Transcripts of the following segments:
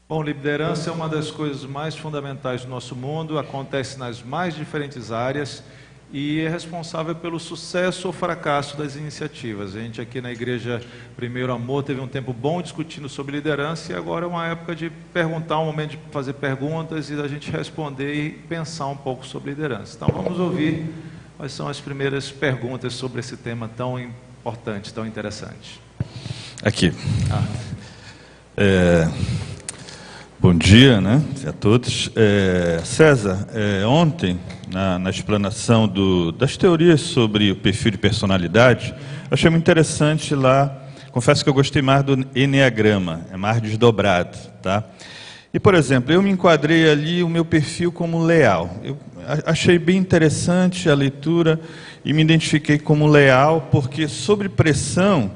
Bom, liderança é uma das coisas mais fundamentais do nosso mundo, acontece nas mais diferentes áreas e é responsável pelo sucesso ou fracasso das iniciativas. A gente aqui na Igreja Primeiro Amor teve um tempo bom discutindo sobre liderança e agora é uma época de perguntar, um momento de fazer perguntas e da gente responder e pensar um pouco sobre liderança. Então vamos ouvir quais são as primeiras perguntas sobre esse tema tão importante, tão interessante. Aqui. Bom dia, né, a todos. César, ontem, na explanação das teorias sobre o perfil de personalidade, eu achei muito interessante lá, confesso que eu gostei mais do Eneagrama, é mais desdobrado, tá? E, por exemplo, eu me enquadrei ali o meu perfil como leal. Eu achei bem interessante a leitura e me identifiquei como leal, porque sobre pressão,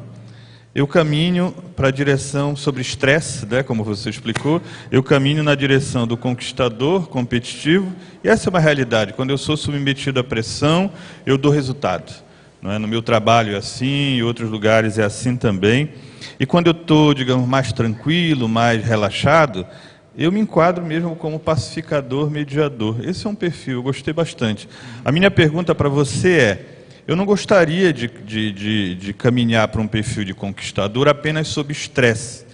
eu caminho para a direção sobre estresse, né, como você explicou, eu caminho na direção do conquistador, competitivo, e essa é uma realidade. Quando eu sou submetido à pressão, eu dou resultado. Não é? No meu trabalho é assim, em outros lugares é assim também. E quando eu estou, digamos, mais tranquilo, mais relaxado, eu me enquadro mesmo como pacificador, mediador. Esse é um perfil, eu gostei bastante. A minha pergunta para você é: eu não gostaria de caminhar para um perfil de conquistador apenas sob estresse.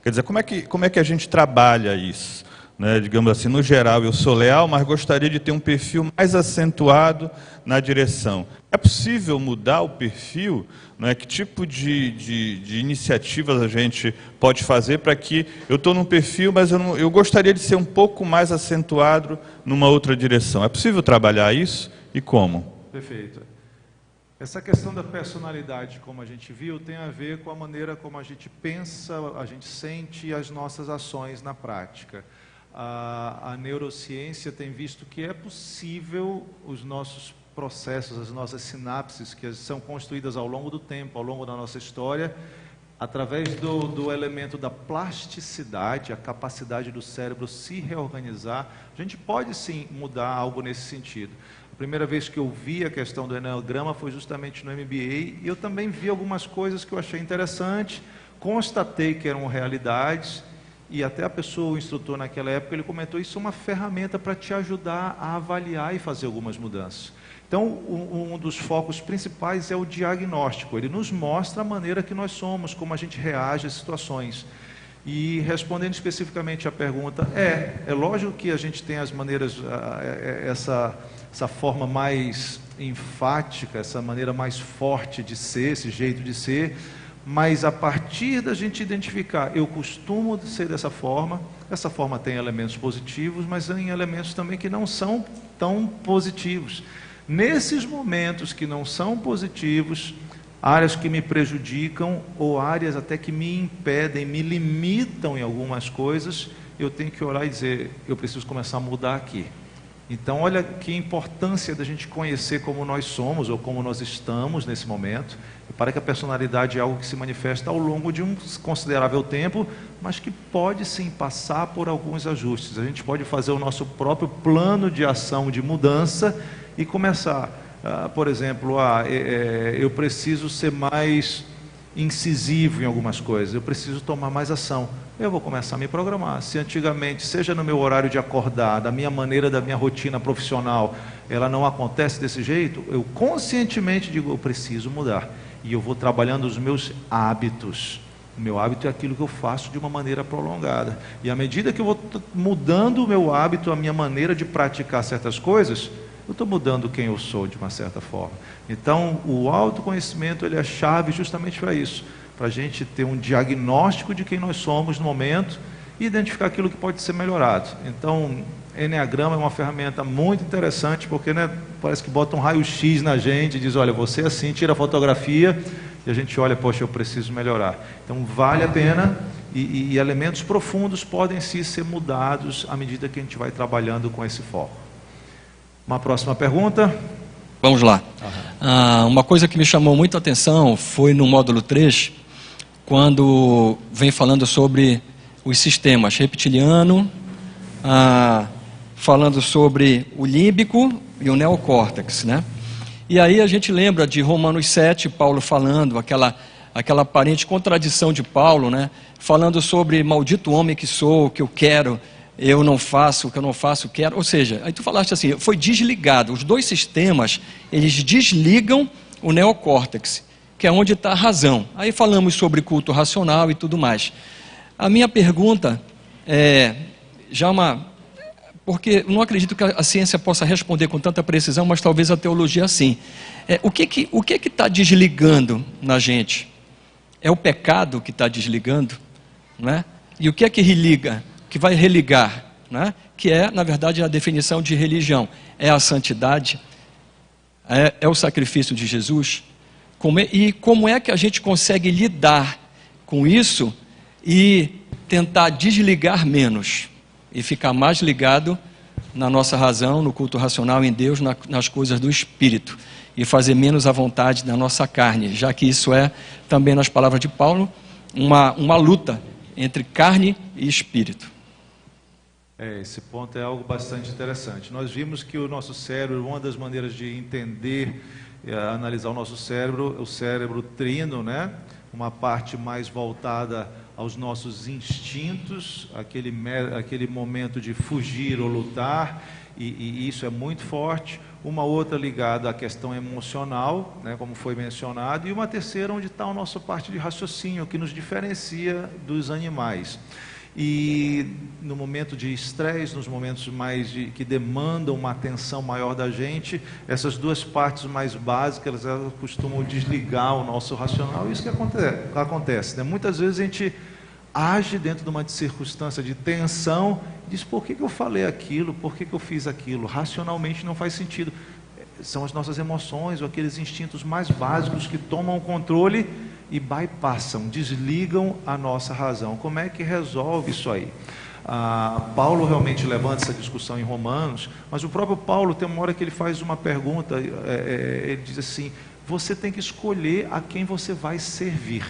Quer dizer, como é que a gente trabalha isso? Né? Digamos assim, no geral eu sou leal, mas gostaria de ter um perfil mais acentuado na direção. É possível mudar o perfil? Não é? Que tipo de iniciativas a gente pode fazer para que eu estou num perfil, mas eu gostaria de ser um pouco mais acentuado numa outra direção? É possível trabalhar isso? E como? Perfeito. Essa questão da personalidade, como a gente viu, tem a ver com a maneira como a gente pensa, a gente sente as nossas ações na prática. A neurociência tem visto que é possível os nossos processos, as nossas sinapses, que são construídas ao longo do tempo, ao longo da nossa história, através do elemento da plasticidade, a capacidade do cérebro se reorganizar, a gente pode sim mudar algo nesse sentido. A primeira vez que eu vi a questão do Eneagrama foi justamente no MBA, e eu também vi algumas coisas que eu achei interessante, constatei que eram realidades, e até a pessoa, o instrutor naquela época, ele comentou, isso é uma ferramenta para te ajudar a avaliar e fazer algumas mudanças. Então, um dos focos principais é o diagnóstico, ele nos mostra a maneira que nós somos, como a gente reage às situações. E respondendo especificamente à pergunta, é lógico que a gente tem as maneiras, essa forma mais enfática, essa maneira mais forte de ser, esse jeito de ser, mas a partir da gente identificar, eu costumo ser dessa forma, essa forma tem elementos positivos, mas tem elementos também que não são tão positivos. Nesses momentos que não são positivos, áreas que me prejudicam ou áreas até que me impedem, me limitam em algumas coisas, eu tenho que orar e dizer, eu preciso começar a mudar aqui. Então, olha que importância da gente conhecer como nós somos ou como nós estamos nesse momento. Para que a personalidade é algo que se manifesta ao longo de um considerável tempo, mas que pode sim passar por alguns ajustes. A gente pode fazer o nosso próprio plano de ação de mudança e começar, por exemplo, eu preciso ser mais incisivo em algumas coisas, eu preciso tomar mais ação. Eu vou começar a me programar. Se antigamente, seja no meu horário de acordar, da minha maneira, da minha rotina profissional, ela não acontece desse jeito, eu conscientemente digo, eu preciso mudar. E eu vou trabalhando os meus hábitos. O meu hábito é aquilo que eu faço de uma maneira prolongada. E à medida que eu vou mudando o meu hábito, a minha maneira de praticar certas coisas, eu estou mudando quem eu sou de uma certa forma. Então, o autoconhecimento ele é a chave justamente para isso. Para a gente ter um diagnóstico de quem nós somos no momento e identificar aquilo que pode ser melhorado. Então, Eneagrama é uma ferramenta muito interessante, porque parece que bota um raio-x na gente e diz, olha, você é assim, tira a fotografia e a gente olha, poxa, eu preciso melhorar. Então, vale a pena e elementos profundos podem sim ser mudados à medida que a gente vai trabalhando com esse foco. Uma próxima pergunta? Vamos lá. Uma coisa que me chamou muito a atenção foi no módulo 3, quando vem falando sobre os sistemas reptiliano, falando sobre o límbico e o neocórtex, né? E aí a gente lembra de Romanos 7, Paulo falando, aquela aquela aparente contradição de Paulo, né? Falando sobre maldito homem que sou, o que eu quero, eu não faço, o que eu não faço, quero. Ou seja, aí tu falaste assim, foi desligado. Os dois sistemas, eles desligam o neocórtex, que é onde está a razão. Aí falamos sobre culto racional e tudo mais. A minha pergunta é, porque não acredito que a ciência possa responder com tanta precisão, mas talvez a teologia sim. O que está desligando na gente? É o pecado que está desligando, não é? E o que é que religa? Que vai religar, né? Que é, na verdade, a definição de religião. É a santidade, é o sacrifício de Jesus. E como é que a gente consegue lidar com isso e tentar desligar menos e ficar mais ligado na nossa razão, no culto racional, em Deus, nas coisas do Espírito, e fazer menos à vontade da nossa carne, já que isso é, também nas palavras de Paulo, uma luta entre carne e espírito. Esse ponto é algo bastante interessante. Nós vimos que o nosso cérebro, uma das maneiras de entender, analisar o nosso cérebro, o cérebro trino, né? Uma parte mais voltada aos nossos instintos, aquele momento de fugir ou lutar, e isso é muito forte. Uma outra ligada à questão emocional, né, como foi mencionado, e uma terceira onde está a nossa parte de raciocínio, que nos diferencia dos animais. E no momento de estresse, nos momentos que demandam uma atenção maior da gente, essas duas partes mais básicas, elas costumam desligar o nosso racional. Isso que acontece, né? Muitas vezes a gente age dentro de uma circunstância de tensão, diz, por que eu falei aquilo, por que eu fiz aquilo? Racionalmente não faz sentido. São as nossas emoções ou aqueles instintos mais básicos que tomam o controle e bypassam, desligam a nossa razão. Como é que resolve isso aí? Paulo realmente levanta essa discussão em Romanos, mas o próprio Paulo tem uma hora que ele faz uma pergunta, ele diz assim, você tem que escolher a quem você vai servir.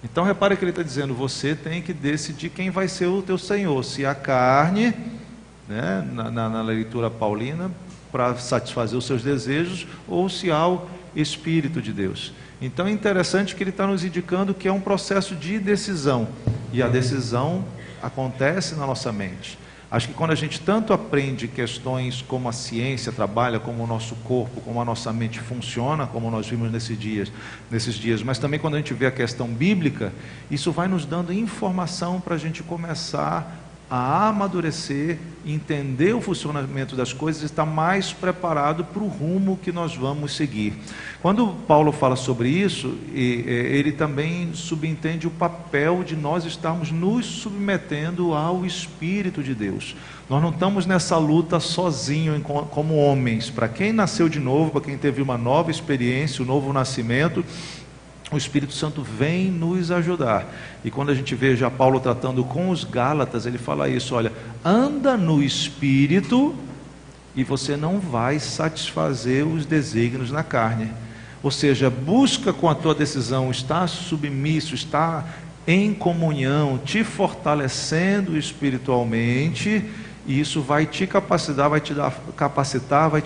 Então repare que ele está dizendo, você tem que decidir quem vai ser o teu Senhor, se a carne, né, na leitura paulina, para satisfazer os seus desejos, ou se ao Espírito de Deus. Então é interessante que ele está nos indicando que é um processo de decisão, e a decisão acontece na nossa mente. Acho que quando a gente tanto aprende questões como a ciência trabalha, como o nosso corpo, como a nossa mente funciona, como nós vimos nesses dias, mas também quando a gente vê a questão bíblica, isso vai nos dando informação para a gente começar a amadurecer, entender o funcionamento das coisas e estar mais preparado para o rumo que nós vamos seguir. Quando Paulo fala sobre isso, ele também subentende o papel de nós estarmos nos submetendo ao Espírito de Deus. Nós não estamos nessa luta sozinhos como homens. Para quem nasceu de novo, para quem teve uma nova experiência, um novo nascimento, o Espírito Santo vem nos ajudar. E quando a gente vê já Paulo tratando com os Gálatas, ele fala isso, olha, anda no Espírito e você não vai satisfazer os desígnios na carne. Ou seja, busca com a tua decisão, estar submisso, estar em comunhão, te fortalecendo espiritualmente, e isso vai te capacitar, vai te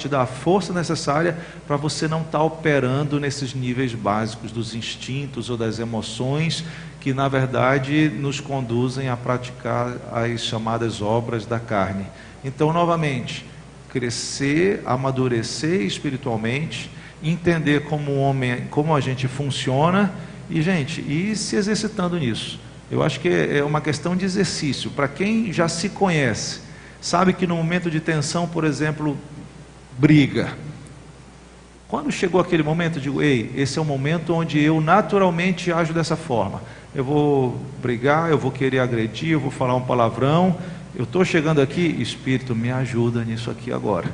dar a força necessária para você não estar operando nesses níveis básicos dos instintos ou das emoções, que na verdade nos conduzem a praticar as chamadas obras da carne. Então, novamente, crescer, amadurecer espiritualmente, entender como homem, como a gente funciona, e gente, ir se exercitando nisso. Eu acho que é uma questão de exercício. Para quem já se conhece, sabe que no momento de tensão, por exemplo, briga. Quando chegou aquele momento, eu digo, ei, esse é o momento onde eu naturalmente ajo dessa forma. Eu vou brigar, eu vou querer agredir, eu vou falar um palavrão. Eu estou chegando aqui, Espírito, me ajuda nisso aqui agora.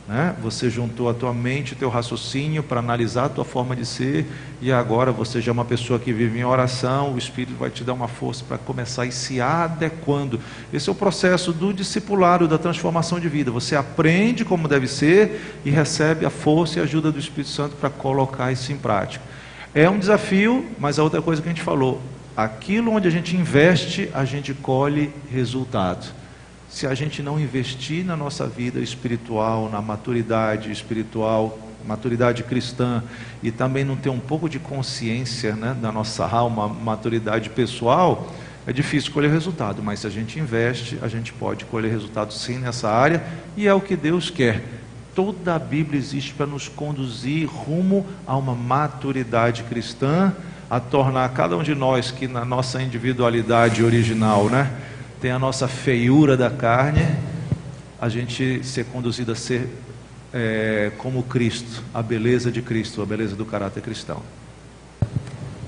Né? Você juntou a tua mente, o teu raciocínio para analisar a tua forma de ser, e agora você já é uma pessoa que vive em oração, o Espírito vai te dar uma força para começar a ir se adequando. Esse é o processo do discipulado, da transformação de vida. Você aprende como deve ser e recebe a força e a ajuda do Espírito Santo para colocar isso em prática. É um desafio, mas a outra coisa que a gente falou, aquilo onde a gente investe, a gente colhe resultado. Se a gente não investir na nossa vida espiritual, na maturidade espiritual, maturidade cristã, e também não ter um pouco de consciência, né, da nossa alma, maturidade pessoal, é difícil colher resultado, mas se a gente investe, a gente pode colher resultado sim nessa área, e é o que Deus quer. Toda a Bíblia existe para nos conduzir rumo a uma maturidade cristã, a tornar cada um de nós, que na nossa individualidade original, né, tem a nossa feiura da carne, a gente ser conduzido a ser como Cristo, a beleza de Cristo, a beleza do caráter cristão.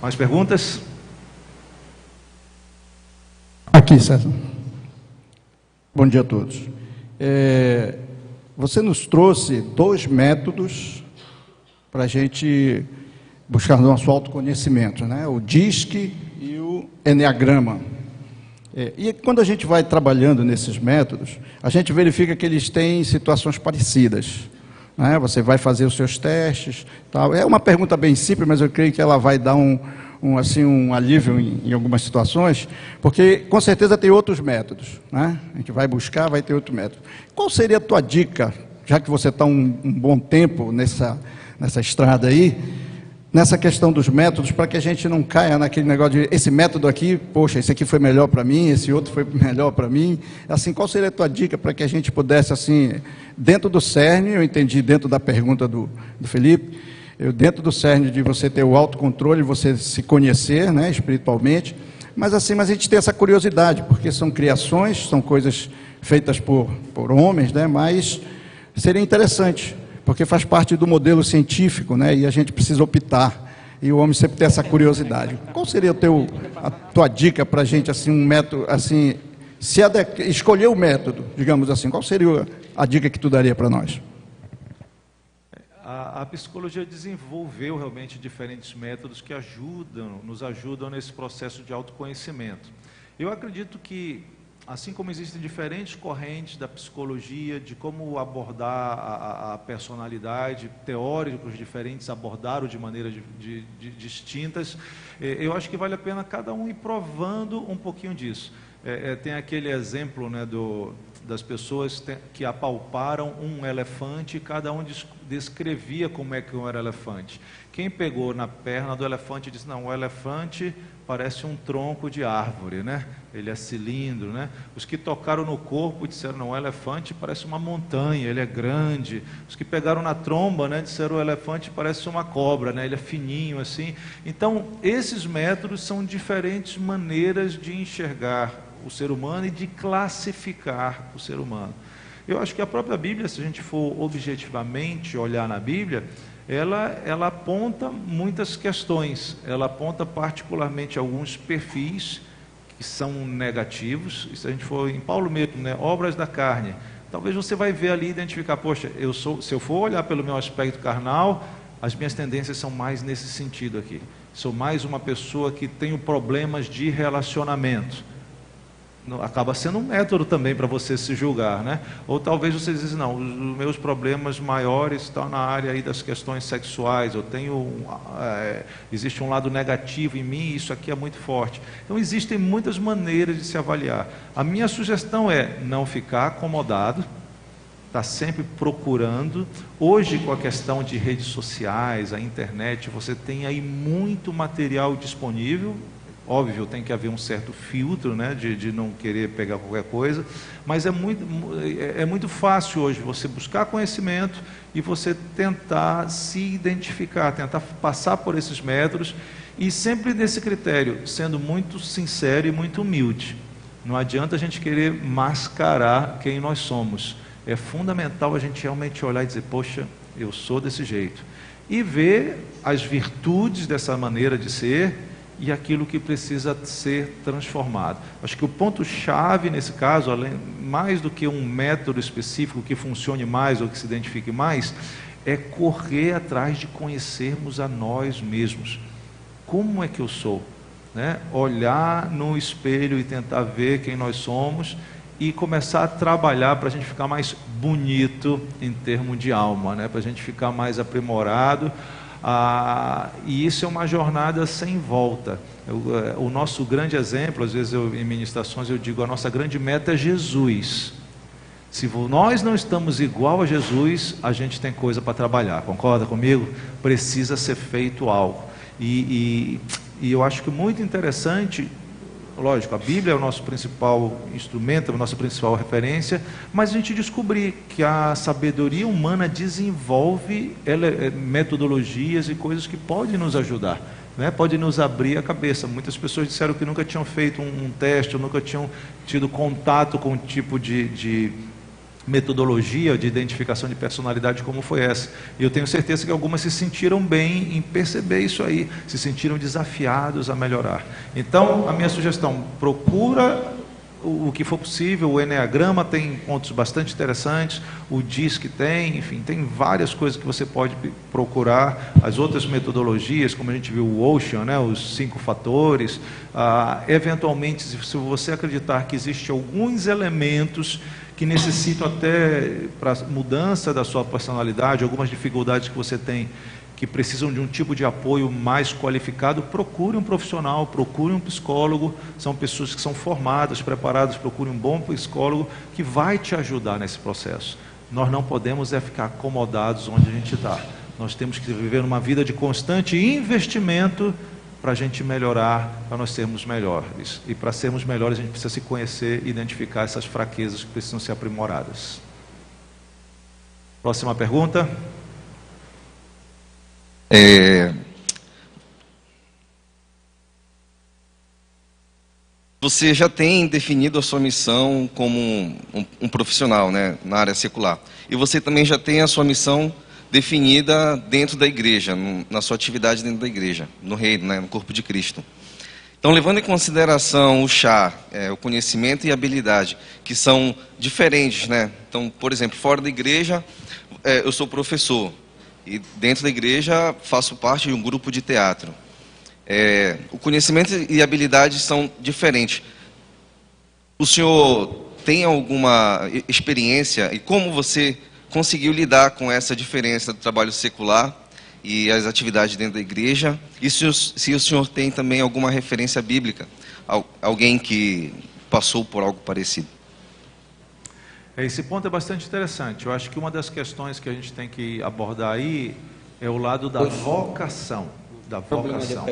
Mais perguntas? Aqui, César. Bom dia a todos. Você nos trouxe 2 métodos para a gente buscar nosso autoconhecimento, né? O DISC e o Enneagrama. E quando a gente vai trabalhando nesses métodos, a gente verifica que eles têm situações parecidas, né? Você vai fazer os seus testes, tal. É uma pergunta bem simples, mas eu creio que ela vai dar um alívio em algumas situações, porque com certeza tem outros métodos, né? A gente vai buscar, vai ter outro método. Qual seria a tua dica, já que você está um bom tempo nessa estrada aí, nessa questão dos métodos, para que a gente não caia naquele negócio de esse método aqui, poxa, esse aqui foi melhor para mim, esse outro foi melhor para mim. Assim, qual seria a tua dica para que a gente pudesse, assim, dentro do cerne, eu entendi dentro da pergunta do Felipe, dentro do cerne de você ter o autocontrole, você se conhecer, né, espiritualmente, mas assim, a gente tem essa curiosidade, porque são criações, são coisas feitas por homens, né, mas seria interessante, porque faz parte do modelo científico, né, e a gente precisa optar, e o homem sempre tem essa curiosidade. Qual seria a tua dica para a gente, assim, um método, assim, escolher o método, digamos assim, qual seria a dica que tu daria para nós? A psicologia desenvolveu realmente diferentes métodos que nos ajudam nesse processo de autoconhecimento. Eu acredito que, assim como existem diferentes correntes da psicologia, de como abordar a personalidade, teóricos diferentes abordaram de maneiras distintas, eu acho que vale a pena cada um ir provando um pouquinho disso. Tem aquele exemplo, né, das pessoas que apalparam um elefante e cada um descrevia como é que era elefante. Quem pegou na perna do elefante disse, não, o elefante parece um tronco de árvore, né? Ele é cilindro, né? Os que tocaram no corpo disseram, não, o elefante parece uma montanha, ele é grande. Os que pegaram na tromba, né, disseram, o elefante parece uma cobra, né? Ele é fininho assim. Então, esses métodos são diferentes maneiras de enxergar o ser humano e de classificar o ser humano. Eu acho que a própria Bíblia, se a gente for objetivamente olhar na Bíblia, ela aponta muitas questões, ela aponta particularmente alguns perfis que são negativos, e se a gente for em Paulo mesmo, né, obras da carne, talvez você vai ver ali, identificar, poxa, se eu for olhar pelo meu aspecto carnal, as minhas tendências são mais nesse sentido aqui, sou mais uma pessoa que tenho problemas de relacionamento. Acaba sendo um método também para você se julgar, né? Ou talvez você diz, não, os meus problemas maiores estão na área aí das questões sexuais, existe um lado negativo em mim, isso aqui é muito forte. Então existem muitas maneiras de se avaliar. A minha sugestão é não ficar acomodado, estar sempre procurando. Hoje, com a questão de redes sociais, a internet, você tem aí muito material disponível. Óbvio, tem que haver um certo filtro, né, de não querer pegar qualquer coisa, mas é muito fácil hoje você buscar conhecimento e você tentar se identificar, tentar passar por esses métodos, e sempre nesse critério, sendo muito sincero e muito humilde. Não adianta a gente querer mascarar quem nós somos. É fundamental a gente realmente olhar e dizer, poxa, eu sou desse jeito. E ver as virtudes dessa maneira de ser, e aquilo que precisa ser transformado. Acho que o ponto-chave nesse caso, mais do que um método específico que funcione mais ou que se identifique mais, é correr atrás de conhecermos a nós mesmos. Como é que eu sou? Né? Olhar no espelho e tentar ver quem nós somos e começar a trabalhar para a gente ficar mais bonito em termos de alma, né? Para a gente ficar mais aprimorado. E isso é uma jornada sem volta. O nosso grande exemplo, às vezes em ministrações eu digo, a nossa grande meta é Jesus. Se nós não estamos igual a Jesus, a gente tem coisa para trabalhar, concorda comigo? Precisa ser feito algo. E eu acho que muito interessante, lógico, a Bíblia é o nosso principal instrumento, é a nossa principal referência, mas a gente descobrir que a sabedoria humana desenvolve metodologias e coisas que podem nos ajudar, né? Pode nos abrir a cabeça. Muitas pessoas disseram que nunca tinham feito um teste, ou nunca tinham tido contato com um tipo de metodologia de identificação de personalidade como foi essa. E eu tenho certeza que algumas se sentiram bem em perceber isso aí, se sentiram desafiados a melhorar. Então, a minha sugestão, procura o que for possível. O Enneagrama tem pontos bastante interessantes, o DISC tem, enfim, tem várias coisas que você pode procurar. As outras metodologias, como a gente viu o Ocean, né, os 5 fatores, eventualmente, se você acreditar que existem alguns elementos que necessitam até para mudança da sua personalidade, algumas dificuldades que você tem, que precisam de um tipo de apoio mais qualificado, procure um profissional, procure um psicólogo. São pessoas que são formadas, preparadas. Procure um bom psicólogo que vai te ajudar nesse processo. Nós não podemos ficar acomodados onde a gente está. Nós temos que viver uma vida de constante investimento para a gente melhorar, para nós sermos melhores. E para sermos melhores, a gente precisa se conhecer e identificar essas fraquezas que precisam ser aprimoradas. Próxima pergunta. Você já tem definido a sua missão como um profissional, né, na área secular. E você também já tem a sua missão definida dentro da igreja, na sua atividade dentro da igreja, no reino, né, no corpo de Cristo. Então, levando em consideração o chá, o conhecimento e a habilidade, que são diferentes, né? Então, por exemplo, fora da igreja, eu sou professor, e dentro da igreja faço parte de um grupo de teatro. O conhecimento e a habilidade são diferentes. O senhor tem alguma experiência e como você conseguiu lidar com essa diferença do trabalho secular e as atividades dentro da igreja? E se o senhor tem também alguma referência bíblica, alguém que passou por algo parecido? Esse ponto é bastante interessante. Eu acho que uma das questões que a gente tem que abordar aí é o lado da vocação. Da vocação.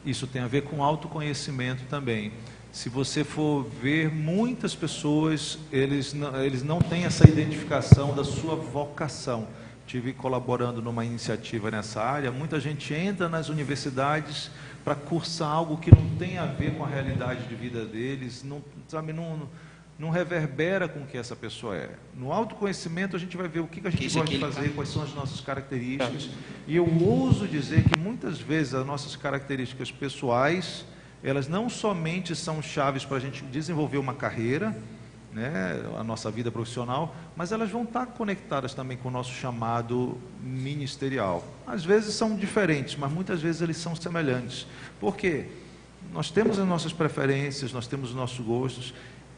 Isso tem a ver com autoconhecimento também. Se você for ver, muitas pessoas, eles não têm essa identificação da sua vocação. Estive colaborando numa iniciativa nessa área. Muita gente entra nas universidades para cursar algo que não tem a ver com a realidade de vida deles, não reverbera com o que essa pessoa é. No autoconhecimento a gente vai ver o que a gente gosta de fazer, quais são as nossas características. E eu ouso dizer que muitas vezes as nossas características pessoais, elas não somente são chaves para a gente desenvolver uma carreira, né, a nossa vida profissional, mas elas vão estar conectadas também com o nosso chamado ministerial. Às vezes são diferentes, mas muitas vezes eles são semelhantes. Por quê? Nós temos as nossas preferências, nós temos os nossos gostos,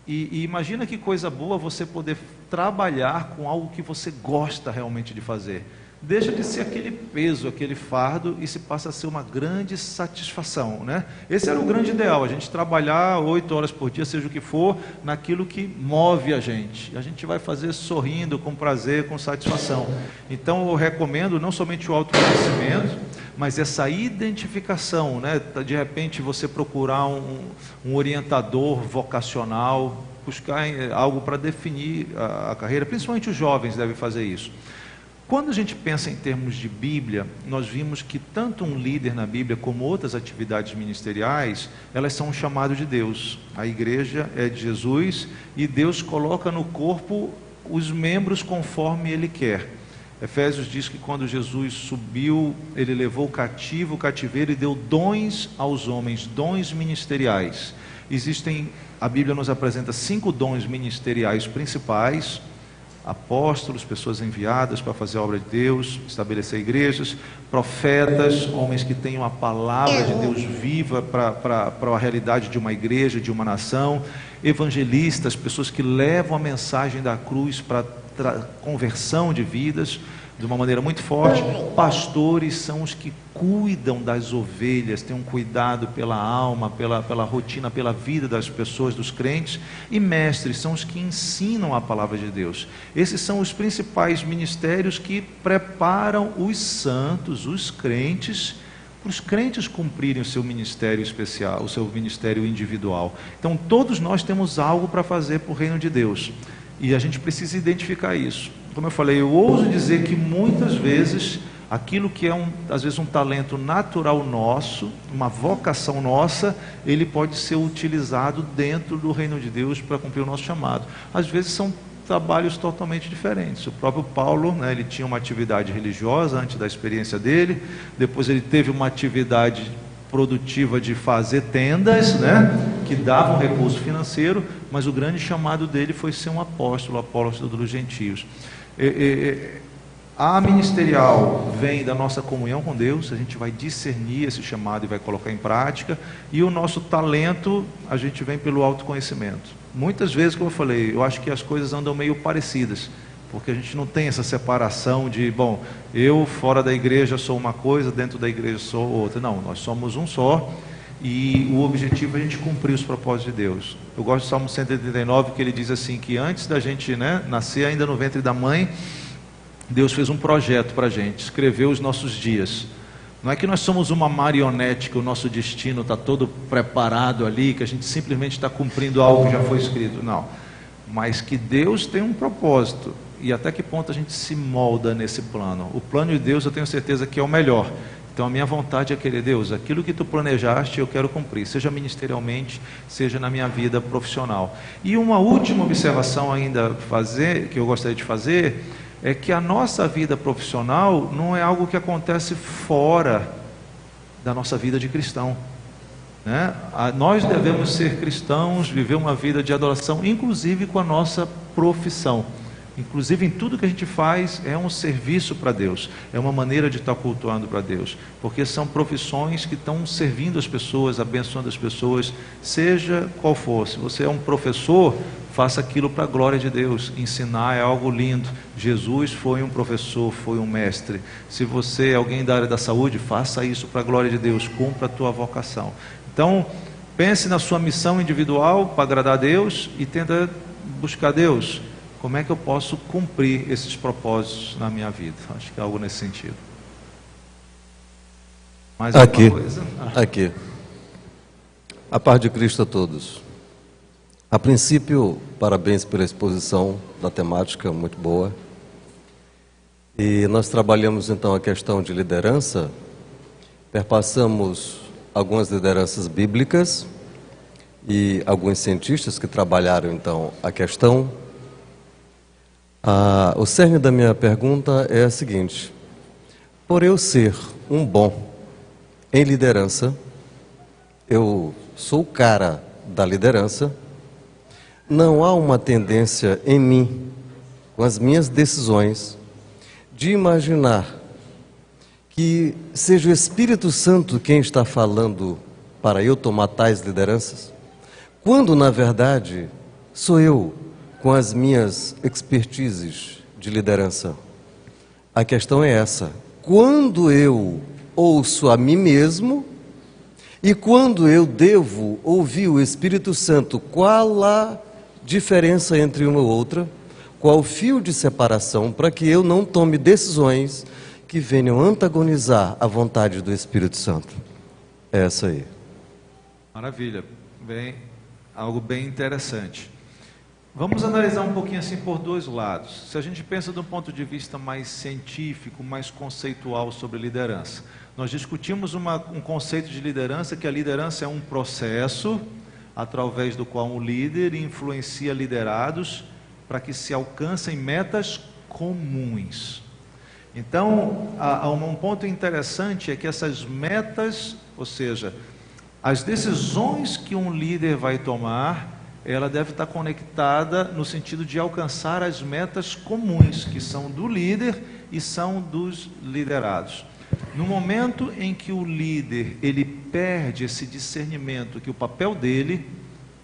e imagina que coisa boa você poder trabalhar com algo que você gosta realmente de fazer. Deixa de ser aquele peso, aquele fardo, e se passa a ser uma grande satisfação, né? Esse era o grande ideal, a gente trabalhar 8 horas por dia, seja o que for, naquilo que move a gente. A gente vai fazer sorrindo, com prazer, com satisfação. Então eu recomendo não somente o autoconhecimento, mas essa identificação, né? De repente você procurar um orientador vocacional, buscar algo para definir a carreira, principalmente os jovens devem fazer isso. Quando a gente pensa em termos de Bíblia, nós vimos que tanto um líder na Bíblia como outras atividades ministeriais, elas são um chamado de Deus. A igreja é de Jesus e Deus coloca no corpo os membros conforme Ele quer. Efésios diz que quando Jesus subiu, Ele levou o cativeiro e deu dons aos homens, dons ministeriais. A Bíblia nos apresenta 5 dons ministeriais principais: apóstolos, pessoas enviadas para fazer a obra de Deus, estabelecer igrejas; profetas, homens que tenham a palavra de Deus viva para a realidade de uma igreja, de uma nação; evangelistas, pessoas que levam a mensagem da cruz para conversão de vidas; de uma maneira muito forte. Pastores são os que cuidam das ovelhas, têm um cuidado pela alma, pela rotina, pela vida das pessoas, dos crentes. E mestres são os que ensinam a palavra de Deus. Esses são os principais ministérios que preparam os santos, os crentes, para os crentes cumprirem o seu ministério especial, o seu ministério individual. Então todos nós temos algo para fazer para o reino de Deus, e a gente precisa identificar isso. Como eu falei, eu ouso dizer que muitas vezes aquilo que é às vezes um talento natural nosso, uma vocação nossa, ele pode ser utilizado dentro do reino de Deus para cumprir o nosso chamado. Às vezes são trabalhos totalmente diferentes. O próprio Paulo, né, ele tinha uma atividade religiosa antes da experiência dele, depois ele teve uma atividade produtiva de fazer tendas, né, que davam recurso financeiro, mas o grande chamado dele foi ser um apóstolo dos gentios. A ministerial vem da nossa comunhão com Deus, a gente vai discernir esse chamado e vai colocar em prática, e o nosso talento, a gente vem pelo autoconhecimento. Muitas vezes, como eu falei, eu acho que as coisas andam meio parecidas, porque a gente não tem essa separação de, bom, eu fora da igreja sou uma coisa, dentro da igreja sou outra. Não, nós somos um só, e o objetivo é a gente cumprir os propósitos de Deus. Eu gosto do Salmo 139, que ele diz assim, que antes da gente, né, nascer ainda no ventre da mãe, Deus fez um projeto para a gente, escreveu os nossos dias. Não é que nós somos uma marionete, que o nosso destino está todo preparado ali, que a gente simplesmente está cumprindo algo que já foi escrito. Não, mas que Deus tem um propósito, e até que ponto a gente se molda nesse plano. O plano de Deus eu tenho certeza que é o melhor. Então a minha vontade é querer, Deus, aquilo que tu planejaste eu quero cumprir, seja ministerialmente, seja na minha vida profissional. E uma última observação ainda que eu gostaria de fazer, é que a nossa vida profissional não é algo que acontece fora da nossa vida de cristão, né? Nós devemos ser cristãos, viver uma vida de adoração, inclusive com a nossa profissão. Inclusive em tudo que a gente faz é um serviço para Deus, é uma maneira de estar cultuando para Deus, porque são profissões que estão servindo as pessoas, abençoando as pessoas, seja qual for. Se você é um professor, faça aquilo para a glória de Deus. Ensinar é algo lindo. Jesus foi um professor, foi um mestre. Se você é alguém da área da saúde, faça isso para a glória de Deus, cumpra a tua vocação. Então, pense na sua missão individual para agradar a Deus e tenta buscar Deus. Como é que eu posso cumprir esses propósitos na minha vida? Acho que é algo nesse sentido. Mais alguma coisa? Aqui. A paz de Cristo a todos. A princípio, parabéns pela exposição da temática, muito boa. E nós trabalhamos então a questão de liderança, perpassamos algumas lideranças bíblicas e alguns cientistas que trabalharam então a questão. O cerne da minha pergunta é a seguinte: por eu ser um bom em liderança, eu sou o cara da liderança, não há uma tendência em mim, com as minhas decisões, de imaginar que seja o Espírito Santo quem está falando para eu tomar tais lideranças, quando na verdade sou eu com as minhas expertises de liderança. A questão é essa: quando eu ouço a mim mesmo e quando eu devo ouvir o Espírito Santo, qual a diferença entre uma e outra, qual o fio de separação para que eu não tome decisões que venham antagonizar a vontade do Espírito Santo? É essa aí. Maravilha, algo bem interessante. Vamos analisar um pouquinho assim por dois lados. Se a gente pensa de um ponto de vista mais científico, mais conceitual sobre liderança, nós discutimos um conceito de liderança, que a liderança é um processo através do qual um líder influencia liderados para que se alcancem metas comuns. Então, um ponto interessante é que essas metas, ou seja, as decisões que um líder vai tomar, ela deve estar conectada no sentido de alcançar as metas comuns, que são do líder e são dos liderados. No momento em que o líder ele perde esse discernimento, que o papel dele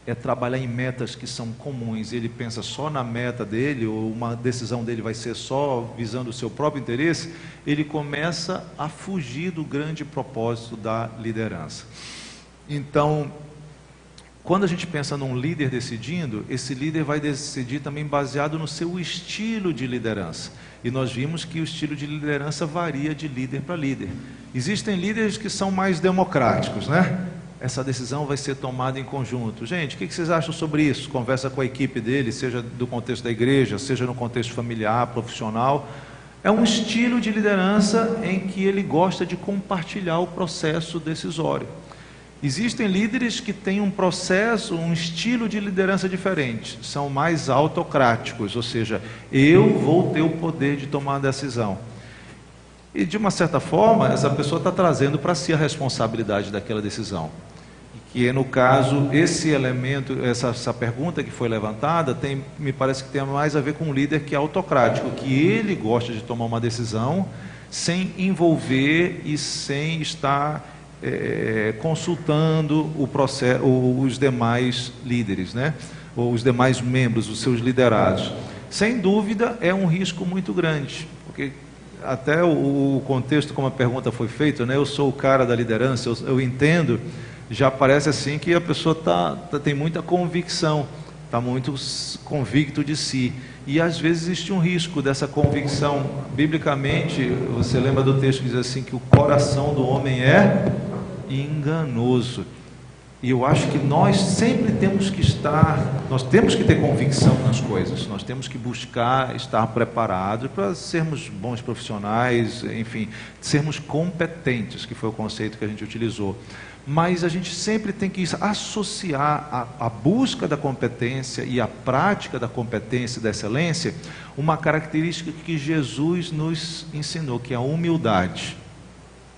é trabalhar em metas que são comuns, ele pensa só na meta dele, ou uma decisão dele vai ser só visando o seu próprio interesse, ele começa a fugir do grande propósito da liderança. Então, quando a gente pensa num líder decidindo, esse líder vai decidir também baseado no seu estilo de liderança. E nós vimos que o estilo de liderança varia de líder para líder. Existem líderes que são mais democráticos, né? Essa decisão vai ser tomada em conjunto. Gente, o que vocês acham sobre isso? Conversa com a equipe dele, seja do contexto da igreja, seja no contexto familiar, profissional. É um estilo de liderança em que ele gosta de compartilhar o processo decisório. Existem líderes que têm um processo, um estilo de liderança diferente, são mais autocráticos, ou seja, eu vou ter o poder de tomar a decisão. E de uma certa forma, essa pessoa está trazendo para si a responsabilidade daquela decisão. Que no caso, esse elemento, essa pergunta que foi levantada, me parece que tem mais a ver com um líder que é autocrático, que ele gosta de tomar uma decisão sem envolver e sem estar consultando o processo, os demais líderes, né? Ou os demais membros, os seus liderados. Sem dúvida, é um risco muito grande, porque até o contexto como a pergunta foi feita, né? Eu sou o cara da liderança, eu entendo, já parece assim que a pessoa tem muita convicção, está muito convicto de si. E às vezes existe um risco dessa convicção. Biblicamente, você lembra do texto que diz assim, que o coração do homem é enganoso. E eu acho que nós sempre temos que ter convicção nas coisas, nós temos que buscar estar preparados para sermos bons profissionais, enfim, sermos competentes, que foi o conceito que a gente utilizou. Mas a gente sempre tem que associar a busca da competência e a prática da competência e da excelência uma característica que Jesus nos ensinou, que é a humildade.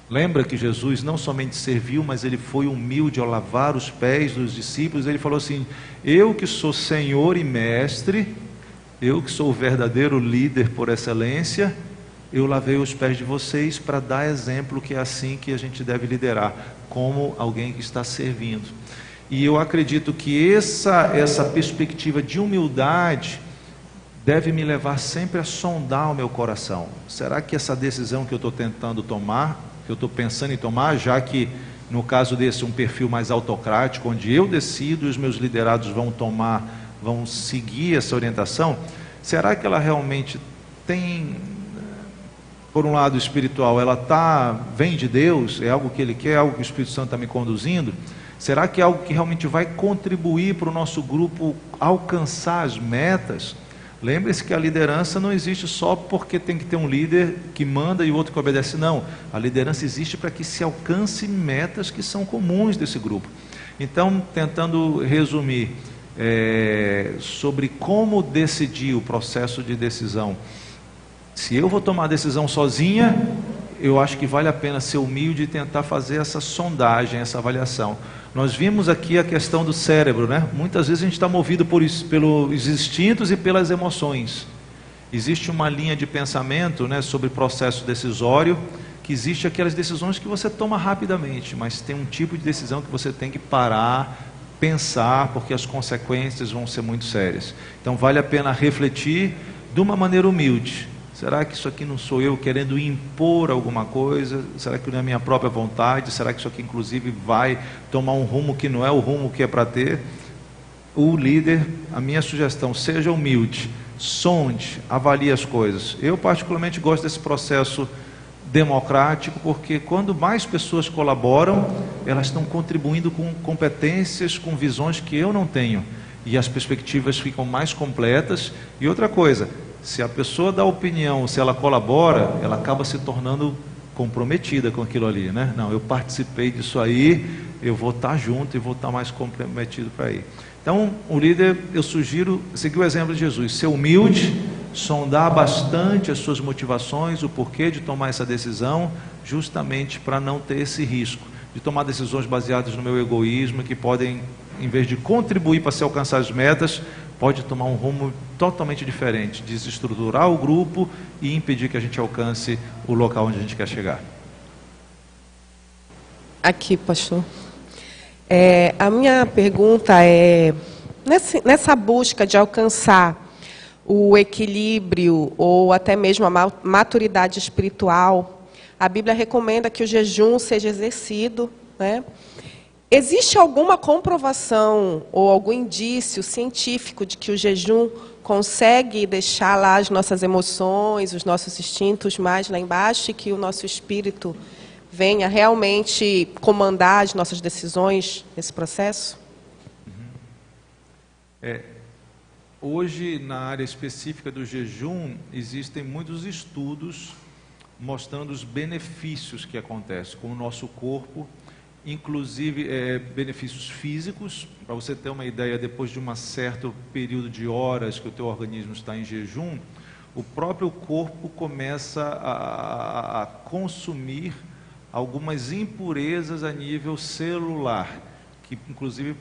Lembra que Jesus não somente serviu, mas ele foi humilde ao lavar os pés dos discípulos. Ele falou assim, eu que sou Senhor e Mestre, eu que sou o verdadeiro líder por excelência, eu lavei os pés de vocês para dar exemplo que é assim que a gente deve liderar, como alguém que está servindo. E eu acredito que essa perspectiva de humildade deve me levar sempre a sondar o meu coração. Será que essa decisão que eu estou tentando tomar, que eu estou pensando em tomar, já que no caso desse um perfil mais autocrático, onde eu decido e os meus liderados vão seguir essa orientação, será que ela realmente tem, por um lado espiritual, ela vem de Deus, é algo que Ele quer, é algo que o Espírito Santo está me conduzindo? Será que é algo que realmente vai contribuir para o nosso grupo alcançar as metas? Lembre-se que a liderança não existe só porque tem que ter um líder que manda e o outro que obedece, não. A liderança existe para que se alcance metas que são comuns desse grupo. Então, tentando resumir sobre como decidir o processo de decisão. Se eu vou tomar a decisão sozinha, eu acho que vale a pena ser humilde e tentar fazer essa sondagem, essa avaliação. Nós vimos aqui a questão do cérebro, né? Muitas vezes a gente está movido pelos instintos e pelas emoções. Existe uma linha de pensamento, né, sobre processo decisório, que existe aquelas decisões que você toma rapidamente, mas tem um tipo de decisão que você tem que parar, pensar, porque as consequências vão ser muito sérias. Então vale a pena refletir de uma maneira humilde. Será que isso aqui não sou eu querendo impor alguma coisa? Será que não é a minha própria vontade? Será que isso aqui inclusive vai tomar um rumo que não é o rumo que é para ter? O líder, a minha sugestão, seja humilde, sonde, avalie as coisas. Eu particularmente gosto desse processo democrático, porque quando mais pessoas colaboram, elas estão contribuindo com competências, com visões que eu não tenho. E as perspectivas ficam mais completas. E outra coisa, se a pessoa dá opinião, se ela colabora, ela acaba se tornando comprometida com aquilo ali, né? Não, eu participei disso aí, eu vou estar junto e vou estar mais comprometido para ir. Então, o líder, eu sugiro seguir o exemplo de Jesus, ser humilde, sondar bastante as suas motivações, o porquê de tomar essa decisão, justamente para não ter esse risco de tomar decisões baseadas no meu egoísmo, que podem, em vez de contribuir para se alcançar as metas, pode tomar um rumo totalmente diferente, desestruturar o grupo e impedir que a gente alcance o local onde a gente quer chegar. Aqui, pastor. A minha pergunta é, nessa busca de alcançar o equilíbrio ou até mesmo a maturidade espiritual, a Bíblia recomenda que o jejum seja exercido, né? Existe alguma comprovação ou algum indício científico de que o jejum consegue deixar lá as nossas emoções, os nossos instintos mais lá embaixo e que o nosso espírito venha realmente comandar as nossas decisões nesse processo? Hoje, na área específica do jejum, existem muitos estudos mostrando os benefícios que acontecem com o nosso corpo, inclusive benefícios físicos. Para você ter uma ideia, depois de um certo período de horas que o teu organismo está em jejum, o próprio corpo começa a consumir algumas impurezas a nível celular, que inclusive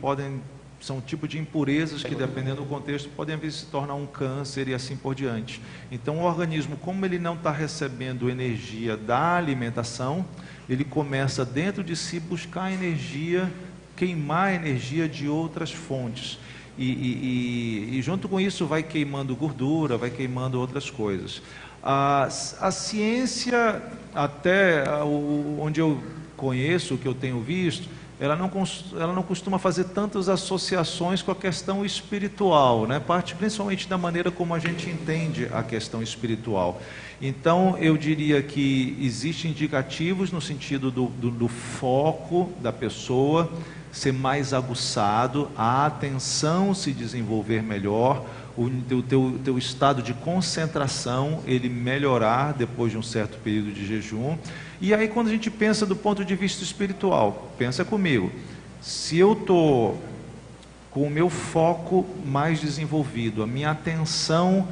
são um tipo de impurezas que, dependendo do contexto, podem vir se tornar um câncer e assim por diante. Então, o organismo, como ele não está recebendo energia da alimentação, ele começa dentro de si buscar energia, queimar energia de outras fontes. E junto com isso vai queimando gordura, vai queimando outras coisas. A ciência, até onde eu conheço, o que eu tenho visto, ela não costuma fazer tantas associações com a questão espiritual, né? Principalmente da maneira como a gente entende a questão espiritual. Então, eu diria que existem indicativos no sentido do foco da pessoa ser mais aguçado, a atenção se desenvolver melhor, o teu estado de concentração ele melhorar depois de um certo período de jejum. E aí, quando a gente pensa do ponto de vista espiritual, pensa comigo, se eu estou com o meu foco mais desenvolvido, a minha atenção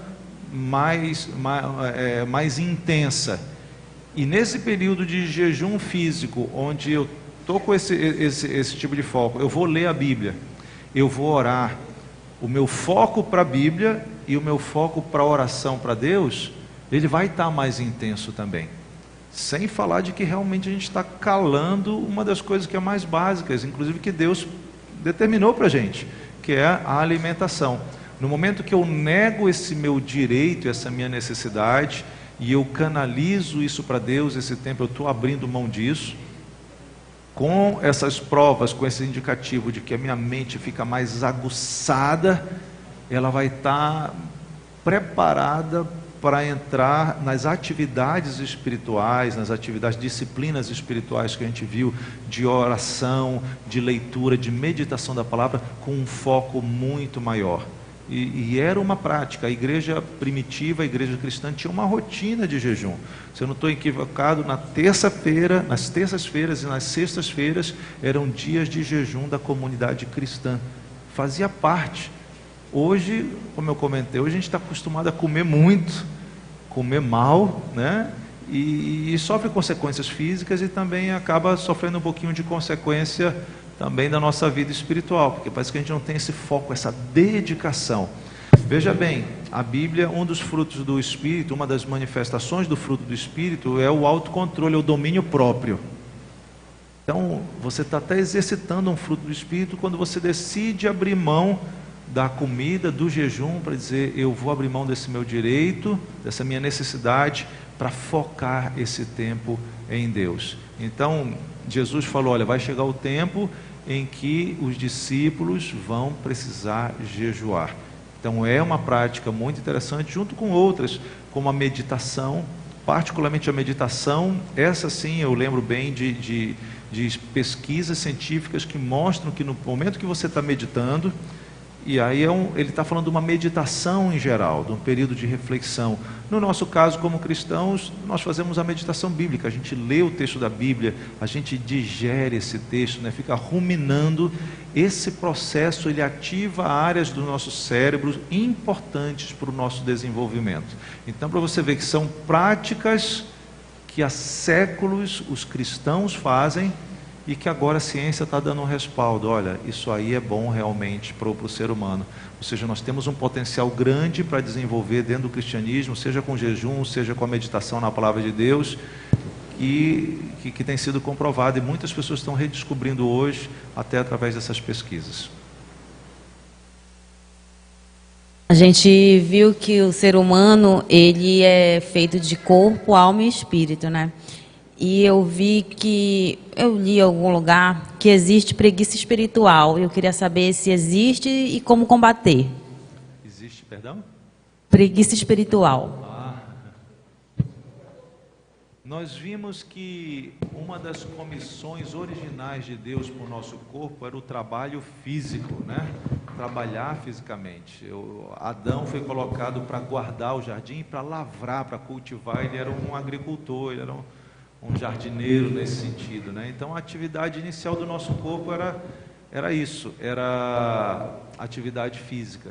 mais intensa, e nesse período de jejum físico, onde eu estou com esse tipo de foco, eu vou ler a Bíblia, eu vou orar, o meu foco para a Bíblia e o meu foco para a oração para Deus, ele vai estar mais intenso também. Sem falar de que realmente a gente está calando uma das coisas que é mais básicas, inclusive que Deus determinou para a gente, que é a alimentação. No momento que eu nego esse meu direito, essa minha necessidade, e eu canalizo isso para Deus, esse tempo eu estou abrindo mão disso, com essas provas, com esse indicativo de que a minha mente fica mais aguçada, ela vai estar preparada para entrar nas atividades espirituais, nas atividades, disciplinas espirituais que a gente viu, de oração, de leitura, de meditação da palavra, com um foco muito maior. E era uma prática. A igreja primitiva, a igreja cristã, tinha uma rotina de jejum. Se eu não estou equivocado, nas terças-feiras e nas sextas-feiras eram dias de jejum da comunidade cristã. Fazia parte. Hoje, como eu comentei, hoje a gente está acostumado a comer muito, comer mal, né? E sofre consequências físicas e também acaba sofrendo um pouquinho de consequência também da nossa vida espiritual, porque parece que a gente não tem esse foco, essa dedicação. Veja bem, a Bíblia, um dos frutos do Espírito, uma das manifestações do fruto do Espírito é o autocontrole, é o domínio próprio. Então, você está até exercitando um fruto do Espírito quando você decide abrir mão da comida, do jejum, para dizer, eu vou abrir mão desse meu direito, dessa minha necessidade, para focar esse tempo em Deus. Então, Jesus falou, olha, vai chegar o tempo em que os discípulos vão precisar jejuar. Então é uma prática muito interessante, junto com outras, como a meditação, particularmente a meditação, essa sim eu lembro bem de pesquisas científicas que mostram que no momento que você está meditando, e aí ele está falando de uma meditação em geral, de um período de reflexão. No nosso caso, como cristãos, nós fazemos a meditação bíblica, a gente lê o texto da Bíblia, a gente digere esse texto, né? Fica ruminando. Esse processo, ele ativa áreas do nosso cérebro importantes para o nosso desenvolvimento. Então, para você ver que são práticas que há séculos os cristãos fazem, e que agora a ciência está dando um respaldo, olha, isso aí é bom realmente para o ser humano. Ou seja, nós temos um potencial grande para desenvolver dentro do cristianismo, seja com jejum, seja com a meditação na palavra de Deus, e que tem sido comprovado, e muitas pessoas estão redescobrindo hoje, até através dessas pesquisas. A gente viu que o ser humano, ele é feito de corpo, alma e espírito, né? E eu li em algum lugar que existe preguiça espiritual. Eu queria saber se existe e como combater. Existe, perdão? Preguiça espiritual. Nós vimos que uma das comissões originais de Deus para o nosso corpo era o trabalho físico, né? Trabalhar fisicamente. Adão foi colocado para guardar o jardim, para lavrar, para cultivar. Ele era um agricultor, ele era um jardineiro nesse sentido, né? Então a atividade inicial do nosso corpo era isso, era atividade física.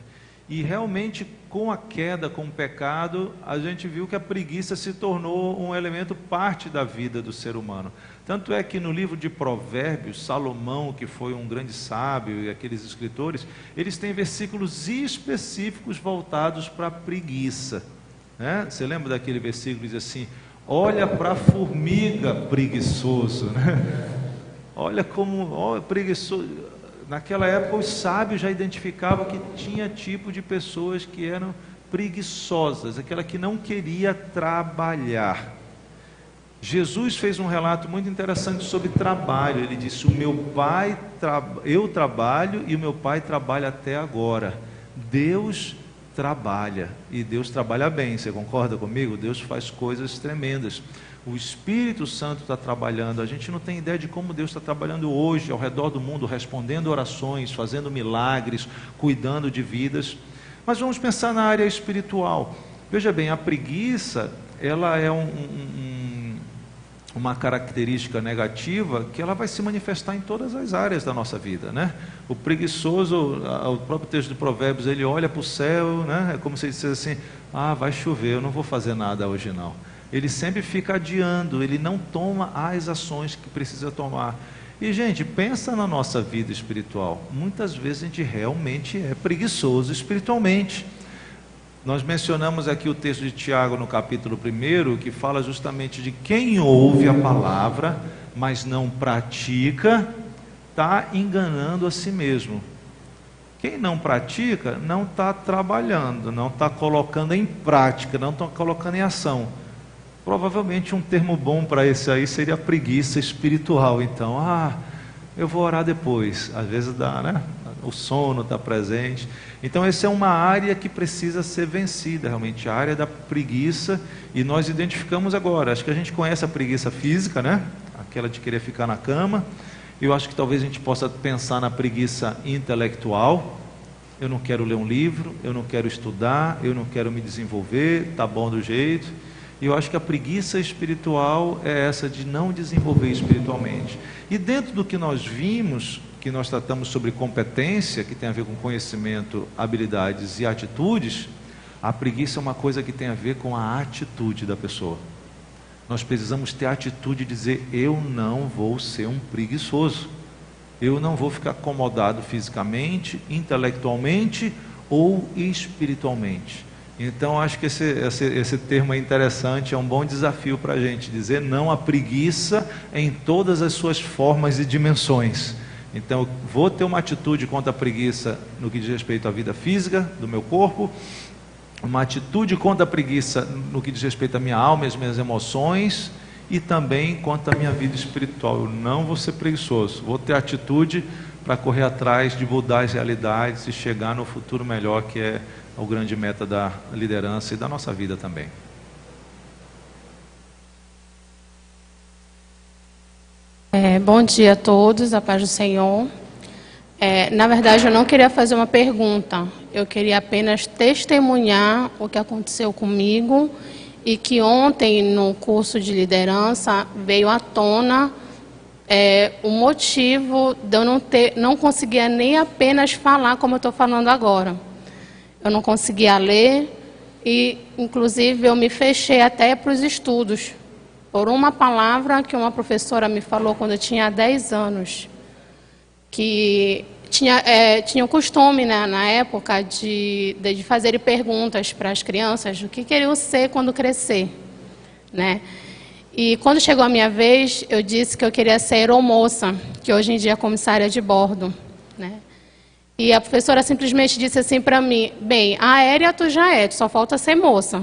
E realmente, com a queda, com o pecado, a gente viu que a preguiça se tornou um elemento parte da vida do ser humano. Tanto é que no livro de Provérbios, Salomão, que foi um grande sábio, e aqueles escritores, eles têm versículos específicos voltados para a preguiça, né? Você lembra daquele versículo que diz assim: olha para a formiga, preguiçoso, né? Olha como preguiçoso. Naquela época, os sábios já identificavam que tinha tipo de pessoas que eram preguiçosas, aquela que não queria trabalhar. Jesus fez um relato muito interessante sobre trabalho. Ele disse: eu trabalho e o meu pai trabalha até agora. Deus trabalha, e Deus trabalha bem. Você concorda comigo? Deus faz coisas tremendas. O Espírito Santo está trabalhando. A gente não tem ideia de como Deus está trabalhando hoje ao redor do mundo, respondendo orações, fazendo milagres, cuidando de vidas. Mas vamos pensar na área espiritual. Veja bem, a preguiça, ela é uma característica negativa que ela vai se manifestar em todas as áreas da nossa vida, né? O preguiçoso, o próprio texto de Provérbios, ele olha para o céu, né? É como se ele dissesse assim: vai chover, eu não vou fazer nada hoje não. Ele sempre fica adiando, ele não toma as ações que precisa tomar. E, gente, pensa na nossa vida espiritual. Muitas vezes a gente realmente é preguiçoso espiritualmente. Nós mencionamos aqui o texto de Tiago no capítulo 1, que fala justamente de quem ouve a palavra, mas não pratica, está enganando a si mesmo. Quem não pratica, não está trabalhando, não está colocando em prática, não está colocando em ação. Provavelmente um termo bom para esse aí seria preguiça espiritual. Então, eu vou orar depois. Às vezes dá, né? O sono está presente. Então essa é uma área que precisa ser vencida, realmente, a área da preguiça. E nós identificamos agora, acho que a gente conhece a preguiça física, né? Aquela de querer ficar na cama. Eu acho que talvez a gente possa pensar na preguiça intelectual. Eu não quero ler um livro, eu não quero estudar, eu não quero me desenvolver, está bom do jeito. E eu acho que a preguiça espiritual é essa de não desenvolver espiritualmente. E dentro do que nós vimos, que nós tratamos sobre competência, que tem a ver com conhecimento, habilidades e atitudes, a preguiça é uma coisa que tem a ver com a atitude da pessoa. Nós precisamos ter a atitude de dizer: eu não vou ser um preguiçoso. Eu não vou ficar acomodado fisicamente, intelectualmente ou espiritualmente. Então, acho que esse termo é interessante, é um bom desafio para a gente, dizer não à preguiça em todas as suas formas e dimensões. Então, eu vou ter uma atitude contra a preguiça no que diz respeito à vida física do meu corpo, uma atitude contra a preguiça no que diz respeito à minha alma e às minhas emoções, e também quanto à minha vida espiritual. Eu não vou ser preguiçoso, vou ter atitude para correr atrás de mudar as realidades e chegar no futuro melhor, que é o grande meta da liderança e da nossa vida também. Bom dia a todos, a paz do Senhor. Na verdade, eu não queria fazer uma pergunta, eu queria apenas testemunhar o que aconteceu comigo e que ontem, no curso de liderança, veio à tona o motivo de eu não conseguia nem apenas falar como eu estou falando agora. Eu não conseguia ler e, inclusive, eu me fechei até para os estudos, por uma palavra que uma professora me falou quando eu tinha 10 anos, que tinha o costume, né, na época de fazer perguntas para as crianças do que queriam ser quando crescer, né? E quando chegou a minha vez, eu disse que eu queria ser aeromoça, que hoje em dia é comissária de bordo, né? E a professora simplesmente disse assim para mim: bem, aérea tu já é, tu só falta ser moça.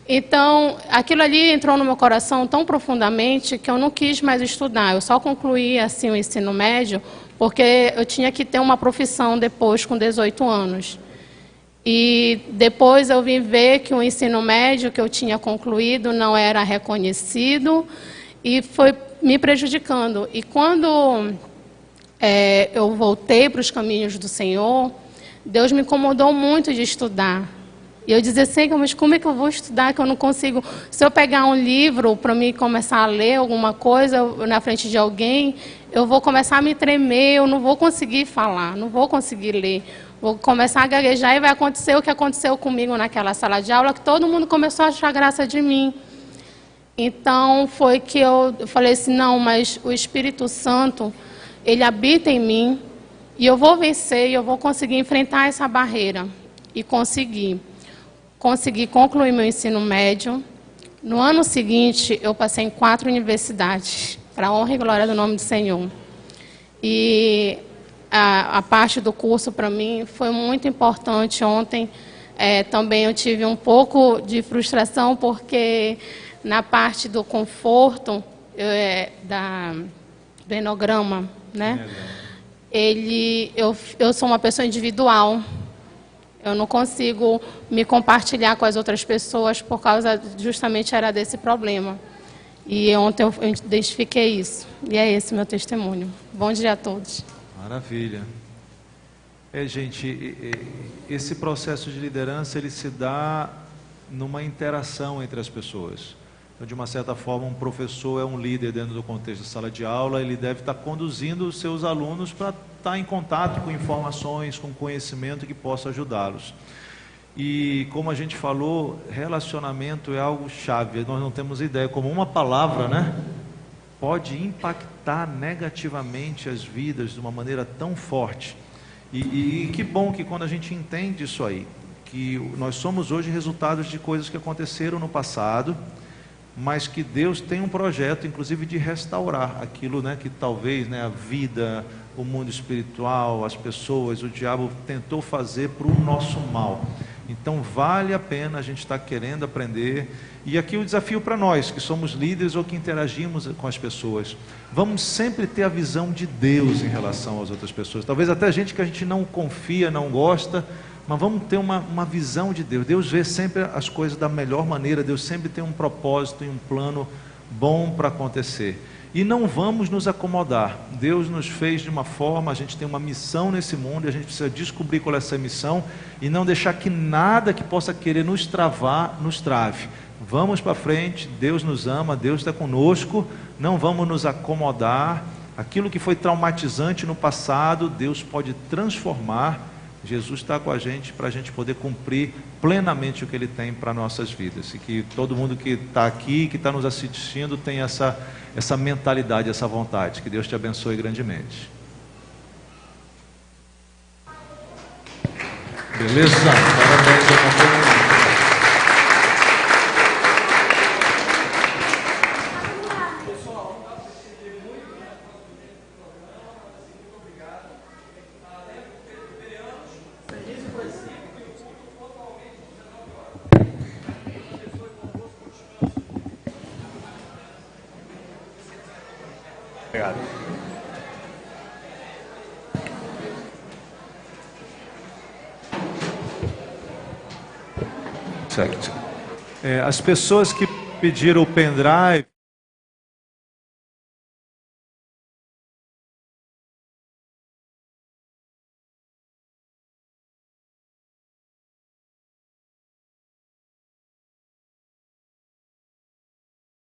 Então, aquilo ali entrou no meu coração tão profundamente que eu não quis mais estudar. Eu só concluí assim o ensino médio porque eu tinha que ter uma profissão depois, com 18 anos. E depois eu vim ver que o ensino médio que eu tinha concluído não era reconhecido e foi me prejudicando. E quando eu voltei para os caminhos do Senhor, Deus me incomodou muito de estudar. E eu dizia assim: mas como é que eu vou estudar que eu não consigo? Se eu pegar um livro para mim começar a ler alguma coisa na frente de alguém, eu vou começar a me tremer, eu não vou conseguir falar, não vou conseguir ler. Vou começar a gaguejar e vai acontecer o que aconteceu comigo naquela sala de aula, que todo mundo começou a achar graça de mim. Então, foi que eu falei assim: não, mas o Espírito Santo, ele habita em mim, e eu vou vencer, e eu vou conseguir enfrentar essa barreira. E consegui concluir meu ensino médio. No ano seguinte, eu passei em 4 universidades, para a honra e glória do nome do Senhor. E a parte do curso, para mim, foi muito importante. Ontem, também eu tive um pouco de frustração, porque na parte do conforto, do enograma, né? Eu sou uma pessoa individual. Eu não consigo me compartilhar com as outras pessoas por causa, justamente, era desse problema. E ontem eu identifiquei isso. E é esse o meu testemunho. Bom dia a todos. Maravilha. Gente, esse processo de liderança, ele se dá numa interação entre as pessoas. Então, de uma certa forma, um professor é um líder dentro do contexto da sala de aula, ele deve estar conduzindo os seus alunos para estar em contato com informações, com conhecimento que possa ajudá-los. E, como a gente falou, relacionamento é algo chave. Nós não temos ideia, como uma palavra, né, pode impactar negativamente as vidas de uma maneira tão forte. E que bom que quando a gente entende isso aí, que nós somos hoje resultados de coisas que aconteceram no passado, mas que Deus tem um projeto, inclusive, de restaurar aquilo, né, que talvez, né, a vida, o mundo espiritual, as pessoas, o diabo tentou fazer para o nosso mal. Então, vale a pena a gente estar querendo aprender. E aqui o desafio para nós, que somos líderes ou que interagimos com as pessoas. Vamos sempre ter a visão de Deus em relação às outras pessoas. Talvez até gente que a gente não confia, não gosta, mas vamos ter uma visão de Deus. Deus vê sempre as coisas da melhor maneira. Deus sempre tem um propósito e um plano bom para acontecer. E não vamos nos acomodar. Deus nos fez de uma forma, a gente tem uma missão nesse mundo, e a gente precisa descobrir qual é essa missão e não deixar que nada que possa querer nos travar, nos trave. Vamos para frente, Deus nos ama, Deus está conosco, não vamos nos acomodar. Aquilo que foi traumatizante no passado, Deus pode transformar. Jesus está com a gente para a gente poder cumprir plenamente o que Ele tem para nossas vidas. E que todo mundo que está aqui, que está nos assistindo, tenha essa mentalidade, essa vontade. Que Deus te abençoe grandemente. Beleza? Parabéns a todo mundo. Obrigado. Certo. As pessoas que pediram o pendrive